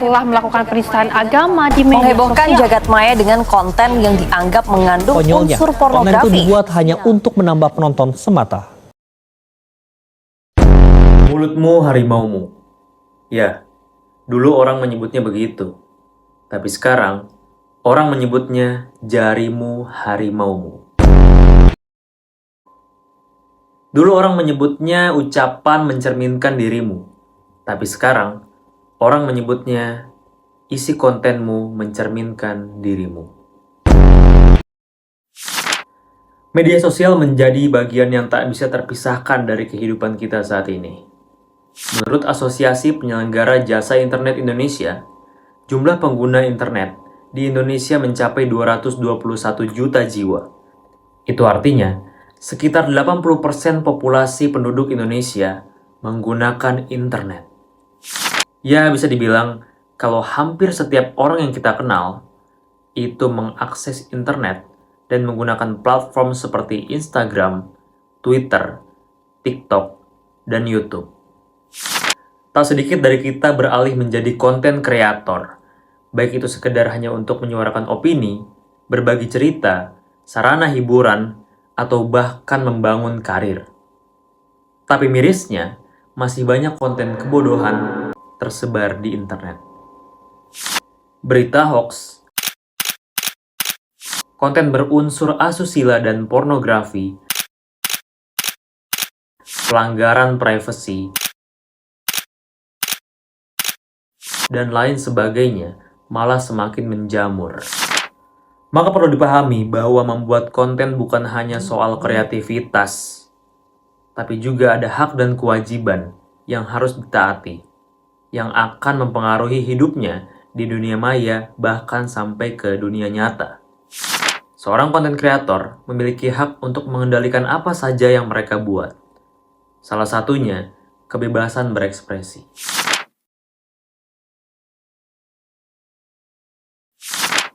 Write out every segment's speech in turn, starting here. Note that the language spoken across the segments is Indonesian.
telah melakukan penistaan agama di media menghebohkan sosial. jagat maya dengan konten yang dianggap mengandung Konyolnya, unsur konten itu pornografi. dibuat hanya untuk menambah penonton semata. Mulutmu harimaumu. Ya, dulu orang menyebutnya begitu. Tapi sekarang, orang menyebutnya jarimu harimaumu. Dulu orang menyebutnya ucapan mencerminkan dirimu. Tapi sekarang, orang menyebutnya isi kontenmu mencerminkan dirimu. Media sosial menjadi bagian yang tak bisa terpisahkan dari kehidupan kita saat ini. Menurut Asosiasi Penyelenggara Jasa Internet Indonesia, jumlah pengguna internet di Indonesia mencapai 221 juta jiwa. Itu artinya, sekitar 80% populasi penduduk Indonesia menggunakan internet. Ya, bisa dibilang kalau hampir setiap orang yang kita kenal itu mengakses internet dan menggunakan platform seperti Instagram, Twitter, TikTok, dan YouTube. Tak sedikit dari kita beralih menjadi konten kreator, baik itu sekedar hanya untuk menyuarakan opini, berbagi cerita, sarana hiburan, atau bahkan membangun karir. Tapi mirisnya, masih banyak konten kebodohan tersebar di internet. Berita hoax, konten berunsur asusila dan pornografi, pelanggaran privasi, dan lain sebagainya malah semakin menjamur. Maka perlu dipahami bahwa membuat konten bukan hanya soal kreativitas, tapi juga ada hak dan kewajiban yang harus ditaati, yang akan mempengaruhi hidupnya di dunia maya bahkan sampai ke dunia nyata. Seorang konten kreator memiliki hak untuk mengendalikan apa saja yang mereka buat. Salah satunya, kebebasan berekspresi.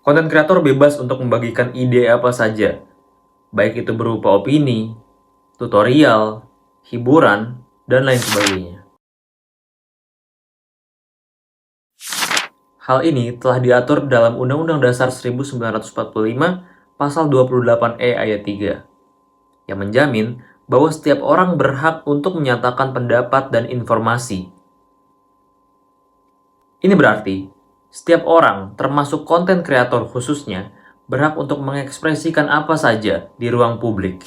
Konten kreator bebas untuk membagikan ide apa saja, baik itu berupa opini, tutorial, hiburan, dan lain sebagainya. Hal ini telah diatur dalam Undang-Undang Dasar 1945 Pasal 28E ayat 3, yang menjamin bahwa setiap orang berhak untuk menyatakan pendapat dan informasi. Ini berarti, setiap orang, termasuk konten kreator khususnya, berhak untuk mengekspresikan apa saja di ruang publik.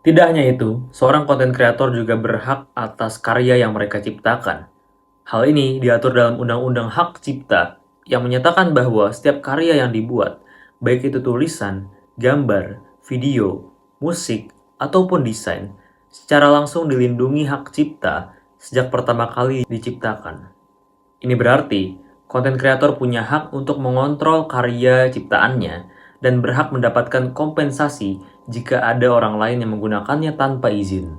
Tidak hanya itu, seorang konten kreator juga berhak atas karya yang mereka ciptakan. Hal ini diatur dalam Undang-Undang Hak Cipta yang menyatakan bahwa setiap karya yang dibuat, baik itu tulisan, gambar, video, musik, ataupun desain, secara langsung dilindungi hak cipta sejak pertama kali diciptakan. Ini berarti, konten kreator punya hak untuk mengontrol karya ciptaannya dan berhak mendapatkan kompensasi jika ada orang lain yang menggunakannya tanpa izin.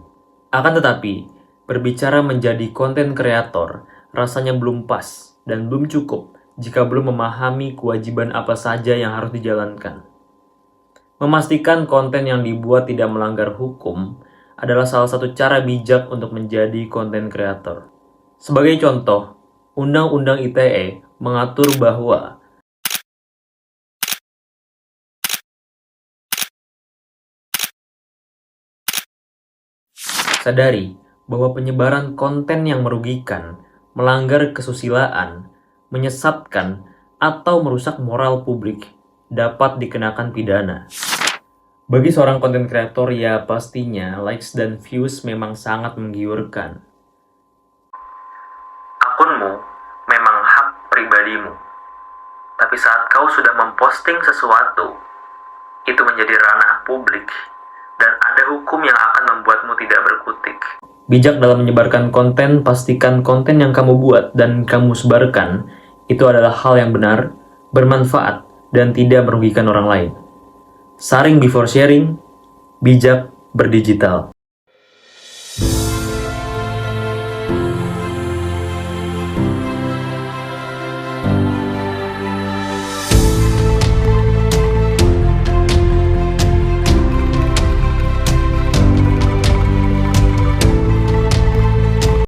Akan tetapi, berbicara menjadi konten kreator rasanya belum pas dan belum cukup jika belum memahami kewajiban apa saja yang harus dijalankan. Memastikan konten yang dibuat tidak melanggar hukum adalah salah satu cara bijak untuk menjadi konten kreator. Sebagai contoh, Undang-Undang ITE mengatur bahwa sadari bahwa penyebaran konten yang merugikan, melanggar kesusilaan, menyesatkan, atau merusak moral publik dapat dikenakan pidana. Bagi seorang konten kreator, ya pastinya likes dan views memang sangat menggiurkan. Akunmu memang hak pribadimu. Tapi saat kau sudah memposting sesuatu, itu menjadi ranah publik dan ada hukum yang akan membuatmu tidak berkutik. Bijak dalam menyebarkan konten, pastikan konten yang kamu buat dan kamu sebarkan itu adalah hal yang benar, bermanfaat, dan tidak merugikan orang lain. Saring before sharing, bijak berdigital.